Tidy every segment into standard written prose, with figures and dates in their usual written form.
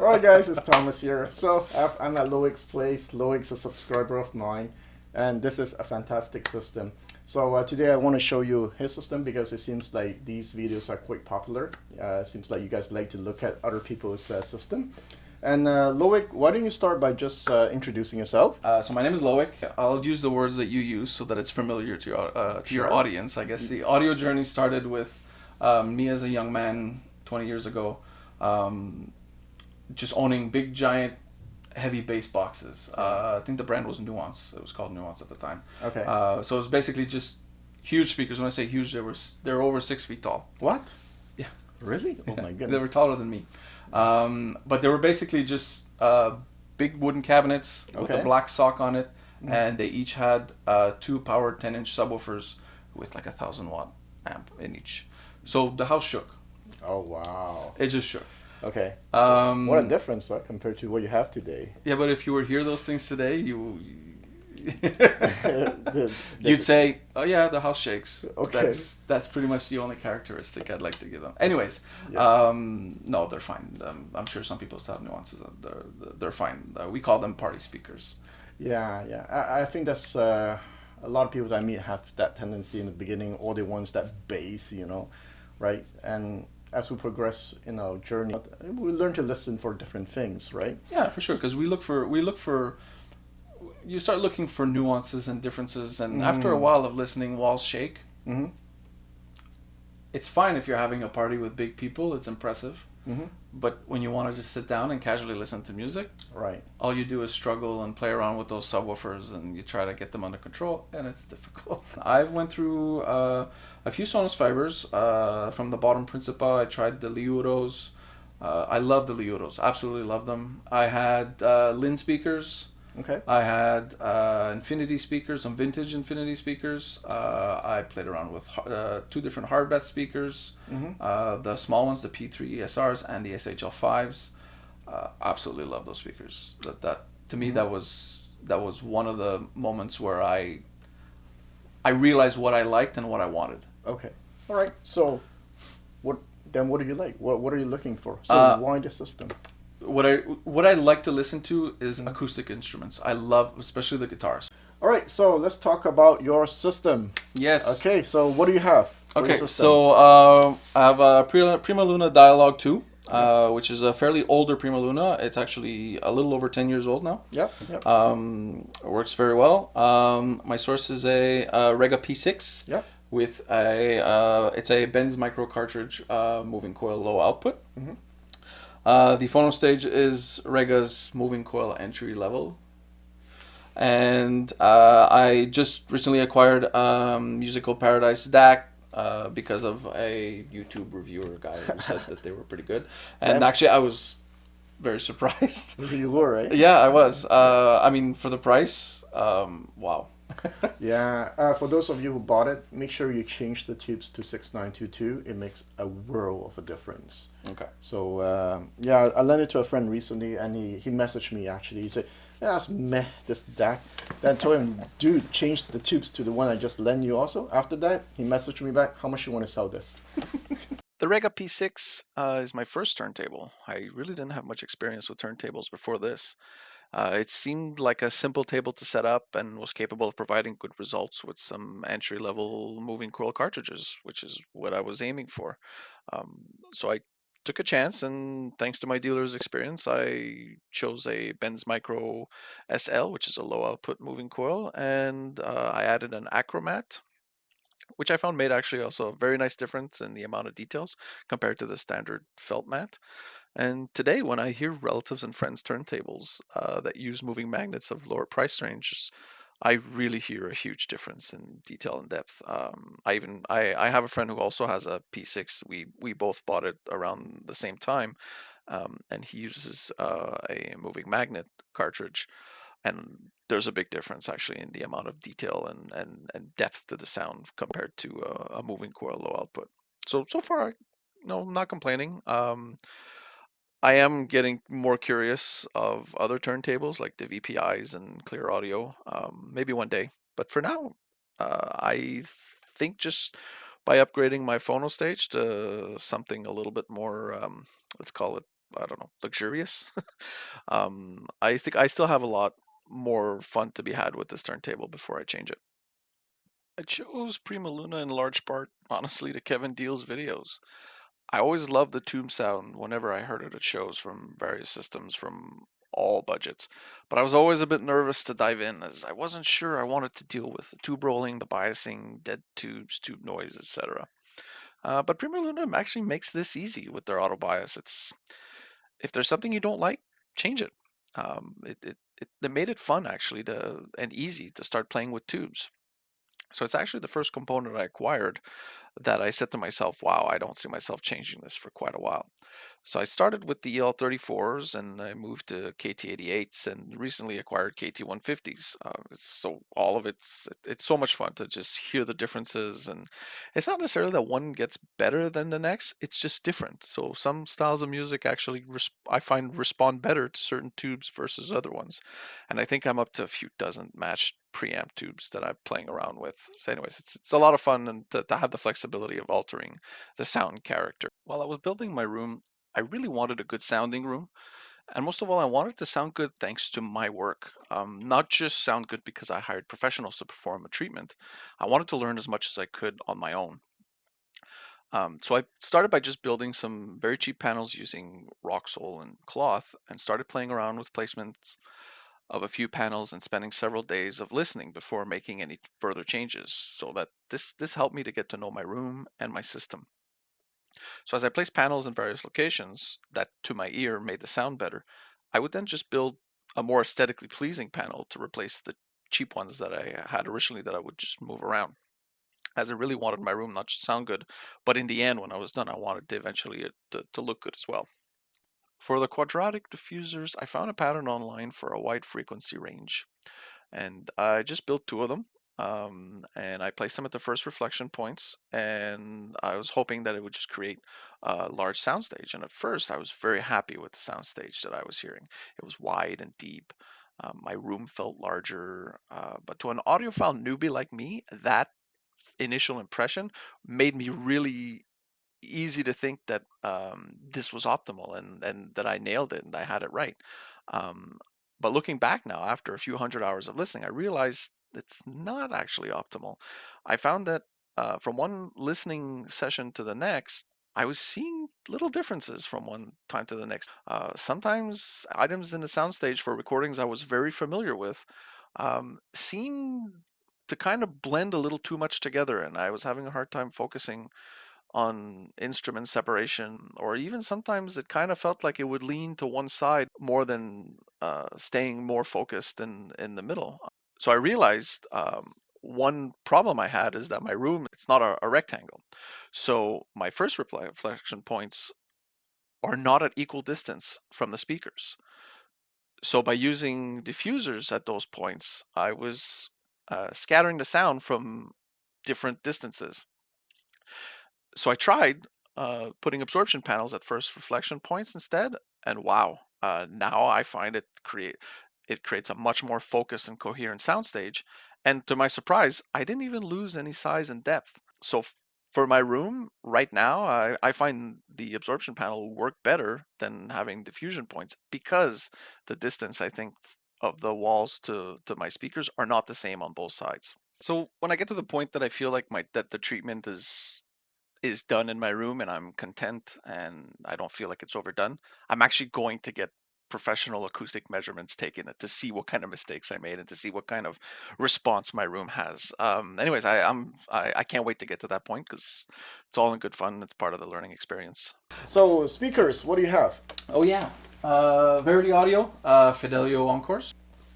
Alright guys, it's Thomas here. So I'm at Loic's place. Loic's a subscriber of mine, and this is a fantastic system. So today I want to show you his system because it seems like these videos are quite popular. It seems like you guys like to look at other people's system. And Loic, why don't you start by just introducing yourself? So my name is Loic. I'll use the words that you use so that it's familiar to your audience. I guess the audio journey started with me as a young man 20 years ago, just owning big, giant, heavy bass boxes. I think the brand was Nuance. It was called Nuance at the time. Okay. So it was basically just huge speakers. When I say huge, they're over 6 feet tall. What? Yeah. Really? Oh my goodness. They were taller than me. But they were basically just big wooden cabinets with a black sock on it, and they each had 2 powered 10-inch subwoofers with like a 1,000-watt amp in each. So the house shook. Oh wow. It just shook. Okay. What a difference compared to what you have today. Yeah, but if you were to hear those things today, The- you'd say, "Oh yeah, the house shakes." Okay. That's pretty much the only characteristic I'd like to give them. Anyways, no, they're fine. I'm sure some people still have nuances. They're fine. We call them party speakers. Yeah. I think that's a lot of people that I meet have that tendency in the beginning, or they want that bass, right? And as we progress in our journey, we learn to listen for different things, right? Yeah, for sure. Because we look for. You start looking for nuances and differences, and after a while of listening, walls shake. Mm-hmm. It's fine if you're having a party with big people. It's impressive. Mm-hmm. But when you want to just sit down and casually listen to music, Right. all you do is struggle and play around with those subwoofers, and you try to get them under control, and it's difficult. I've went through a few Sonus fibers from the bottom principa. I tried the liutos. I love the liutos. Absolutely love them. I had Linn speakers. Okay. I had infinity speakers, some vintage infinity speakers. I played around with 2 different Harbeth speakers, the small ones, the P3 ESRs and the SHL5s. Absolutely love those speakers. That to me that was one of the moments where I realized what I liked and what I wanted. Okay. All right. So, what do you like? What are you looking for? So why the system? What I like to listen to is acoustic instruments. I love especially the guitars. All right. So let's talk about your system. Yes. Okay. So what do you have? for your Okay, system? so I have a Prima Luna Dialog 2, which is a fairly older Prima Luna. It's actually a little over 10 years old now. Yep. Works very well. My source is a Rega P6 Yep. with it's a Benz micro cartridge moving coil low output. The phono stage is Rega's moving coil entry level. And I just recently acquired Musical Paradise Dac because of a YouTube reviewer guy who said that they were pretty good. And actually, I was very surprised. You were, right? Yeah, I was. I mean, for the price, wow. Yeah. For those of you who bought it, make sure you change the tubes to 6922. It makes a world of a difference. Okay. So yeah, I lent it to a friend recently, and he messaged me actually. He said, "Yeah, that's meh, this DAC." Then I told him, "Dude, change the tubes to the one I just lent you." Also, after that, he messaged me back, "How much you want to sell this?" The Rega P6 is my first turntable. I really didn't have much experience with turntables before this. It seemed like a simple table to set up and was capable of providing good results with some entry-level moving coil cartridges, which is what I was aiming for. So I took a chance, and thanks to my dealer's experience, I chose a Benz Micro SL, which is a low output moving coil, and I added an acromat, which I found made actually also a very nice difference in the amount of details compared to the standard felt mat. And today, when I hear relatives and friends turntables that use moving magnets of lower price ranges, I really hear a huge difference in detail and depth. I have a friend who also has a P6. We both bought it around the same time, and he uses a moving magnet cartridge, and there's a big difference actually in the amount of detail and depth to the sound compared to a moving coil low output. So far, no, I'm not complaining. I am getting more curious of other turntables like the VPIs and Clear Audio, maybe one day. But for now, I think just by upgrading my phono stage to something a little bit more, let's call it I don't know, luxurious. I think I still have a lot more fun to be had with this turntable before I change it. I chose Prima Luna in large part, honestly, to Kevin Deal's videos. I always loved the tube sound whenever I heard it at shows from various systems from all budgets, but I was always a bit nervous to dive in as I wasn't sure I wanted to deal with the tube rolling, the biasing, dead tubes, tube noise, etc. But Prima Luna actually makes this easy with their auto bias. It's if there's something you don't like, change it. They made it fun actually to and easy to start playing with tubes. So it's actually the first component I acquired that I said to myself, wow, I don't see myself changing this for quite a while. So I started with the EL34s and I moved to KT88s and recently acquired KT150s. So all of it's so much fun to just hear the differences, and it's not necessarily that one gets better than the next, it's just different. So some styles of music actually I find respond better to certain tubes versus other ones. And I think I'm up to a few dozen matched preamp tubes that I'm playing around with. So anyways, it's a lot of fun and to have the flexibility of altering the sound character. While I was building my room, I really wanted a good sounding room. And most of all, I wanted to sound good thanks to my work. Not just sound good because I hired professionals to perform a treatment. I wanted to learn as much as I could on my own. So I started by just building some very cheap panels using rock sole and cloth and started playing around with placements of a few panels and spending several days of listening before making any further changes so that this helped me to get to know my room and my system. So as I placed panels in various locations that to my ear made the sound better, I would then just build a more aesthetically pleasing panel to replace the cheap ones that I had originally that I would just move around. As I really wanted my room not just to sound good, but in the end, when I was done, I wanted to eventually it to look good as well. For the quadratic diffusers, I found a pattern online for a wide frequency range, and I just built two of them. And I placed them at the first reflection points, and I was hoping that it would just create a large soundstage. And at first, I was very happy with the soundstage that I was hearing. It was wide and deep. My room felt larger, but to an audiophile newbie like me, that initial impression made me really easy to think that this was optimal and that I nailed it and I had it right. Um, but looking back now, after a few hundred hours of listening, I realized it's not actually optimal. I found that from one listening session to the next, I was seeing little differences from one time to the next. Sometimes items in the soundstage for recordings I was very familiar with seemed to kind of blend a little too much together, and I was having a hard time focusing on instrument separation, or even sometimes it kind of felt like it would lean to one side more than staying more focused in the middle. So I realized one problem I had is that my room, it's not a rectangle. So my first reflection points are not at equal distance from the speakers. So by using diffusers at those points, I was scattering the sound from different distances. So I tried putting absorption panels at first reflection points instead, and wow, now I find it creates a much more focused and coherent soundstage. And to my surprise, I didn't even lose any size and depth. So for my room right now, I find the absorption panel work better than having diffusion points because the distance I think of the walls to my speakers are not the same on both sides. So when I get to the point that I feel like that the treatment is done in my room and I'm content and I don't feel like it's overdone, I'm actually going to get professional acoustic measurements taken to see what kind of mistakes I made and to see what kind of response my room has. Anyways, I can't wait to get to that point because it's all in good fun. It's part of the learning experience. So speakers, what do you have? Oh yeah, Verity Audio, Fidelio Encores.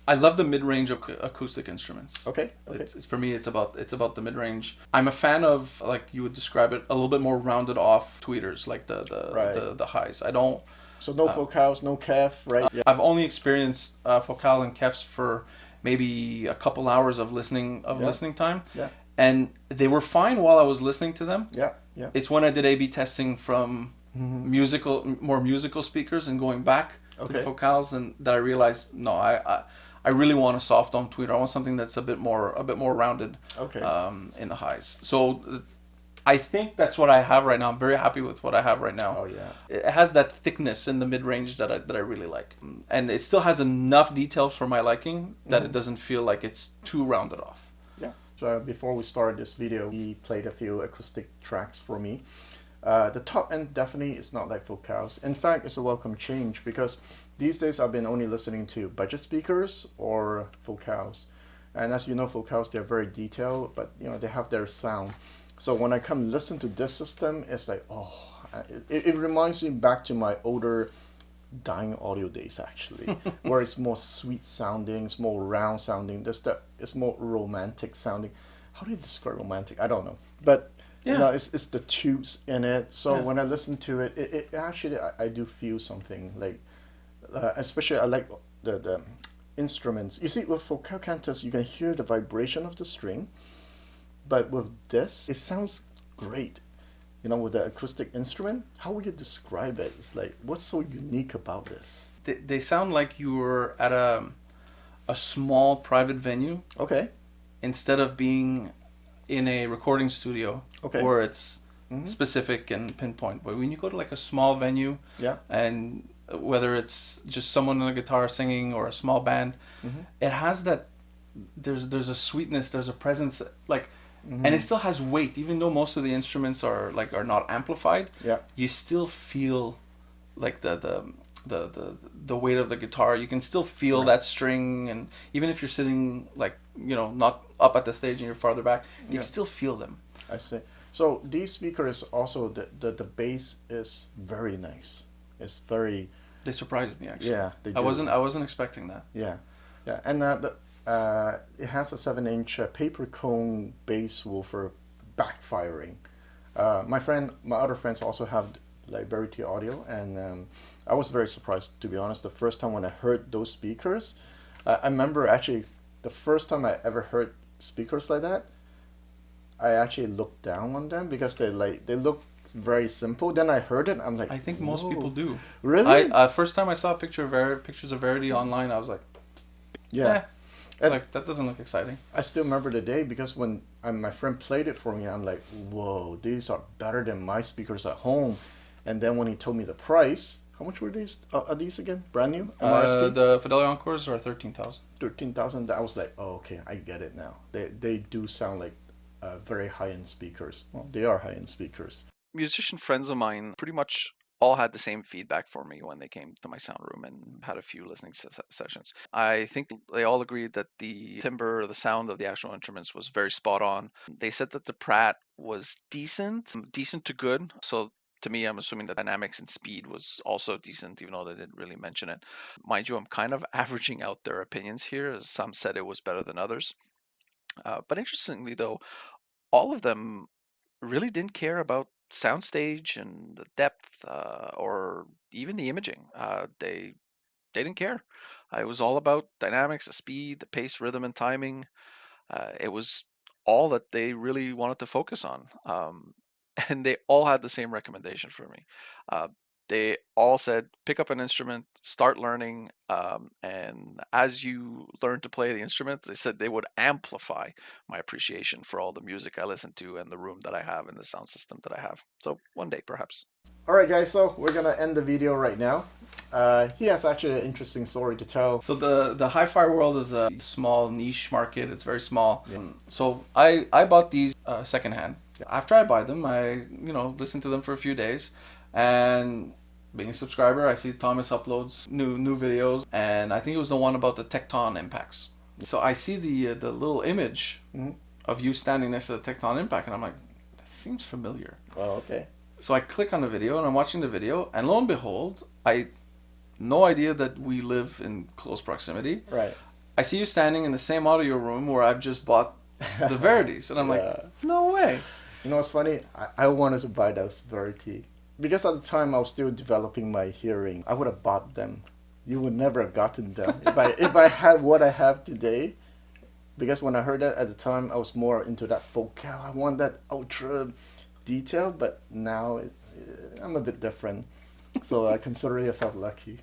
I love the mid-range of acoustic instruments. Okay. Okay. It's for me, it's about the mid-range. I'm a fan of, like you would describe it, a little bit more rounded off tweeters, like the highs. I don't. So no focals, no kef, right? Yeah. I've only experienced focal and kefs for maybe a couple hours of listening time. Yeah. And they were fine while I was listening to them. Yeah. Yeah. It's when I did A/B testing from more musical speakers and going back to the focals, and that I realized no, I really want a soft dome tweeter. I want something that's a bit more rounded. Okay. In the highs. So I think that's what I have right now. I'm very happy with what I have right now. Oh yeah. It has that thickness in the mid-range that I really like. And it still has enough details for my liking that it doesn't feel like it's too rounded off. Yeah. So before we started this video, he played a few acoustic tracks for me. The top end definitely is not like focals. In fact, it's a welcome change because these days I've been only listening to budget speakers or focals. And as you know, focals, they're very detailed, but you know, they have their sound. So when I come listen to this system, it's like, oh, it reminds me back to my older dying audio days actually, where it's more sweet sounding, it's more round sounding, it's more romantic sounding. How do you describe romantic? I don't know. But yeah, you know, it's the tubes in it. So when I listen to it, it actually, I do feel something like, especially I like the instruments. You see, with focal cantus, you can hear the vibration of the string. But with this, it sounds great. You know, with the acoustic instrument, how would you describe it? It's like, what's so unique about this? They sound like you're at a small private venue. Okay. Instead of being in a recording studio, okay, where it's specific and pinpoint. But when you go to like a small venue, and whether it's just someone on a guitar singing or a small band, it has that, there's a sweetness, there's a presence, like, and it still has weight, even though most of the instruments are not amplified. You still feel like the weight of the guitar. You can still feel that string, and even if you're sitting like, you know, not up at the stage and you're farther back, you can still feel them. I see. So these speakers also, the bass is very nice. It's very. They surprised me actually. Yeah, they do. I wasn't expecting that. Yeah, yeah, and it has a 7-inch paper cone bass woofer backfiring. My other friends also have like Verity audio, and I was very surprised, to be honest, the first time when I heard those speakers. I remember actually the first time I ever heard speakers like that, I actually looked down on them because they look very simple. Then I heard it, I'm like, I think most people do. Really? First time I saw pictures of Verity online, I was like, yeah. Like, that doesn't look exciting. I still remember the day because when my friend played it for me, I'm like, whoa, these are better than my speakers at home. And then when he told me the price, how much were these? Are these again? Brand new? MRSP? The Fidelio Encores are 13,000. 13,000. I was like, oh, okay, I get it now. They do sound like very high-end speakers. Well, they are high-end speakers. Musician friends of mine pretty much all had the same feedback for me when they came to my sound room and had a few listening sessions. I think they all agreed that the timbre, the sound of the actual instruments was very spot on. They said that the Pratt was decent to good. So to me, I'm assuming the dynamics and speed was also decent, even though they didn't really mention it. Mind you, I'm kind of averaging out their opinions here, as some said it was better than others. But interestingly, though, all of them really didn't care about soundstage and the depth or even the imaging. They didn't care. It was all about dynamics, the speed, the pace, rhythm, and timing. It was all that they really wanted to focus on. And they all had the same recommendation for me. They all said, pick up an instrument, start learning, and as you learn to play the instrument, they said they would amplify my appreciation for all the music I listen to and the room that I have and the sound system that I have. So one day, perhaps. All right, guys, so we're going to end the video right now. He has actually an interesting story to tell. So the hi-fi world is a small niche market. It's very small. So I bought these secondhand. After I buy them, I listen to them for a few days, and being a subscriber, I see Thomas uploads new videos, and I think it was the one about the tecton impacts. So I see the little image of you standing next to the tecton impact, and I'm like, that seems familiar. Oh, okay. So I click on the video, and I'm watching the video, and lo and behold, no idea that we live in close proximity. Right. I see you standing in the same audio room where I've just bought the Verities, and I'm like, no way. You know what's funny? I wanted to buy those Verity. Because at the time I was still developing my hearing, I would have bought them. You would never have gotten them if I had what I have today. Because when I heard that at the time, I was more into that focal. I want that ultra detail, but now I'm a bit different. So consider yourself lucky.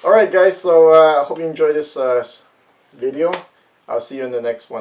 Alright guys, so I hope you enjoyed this video. I'll see you in the next one.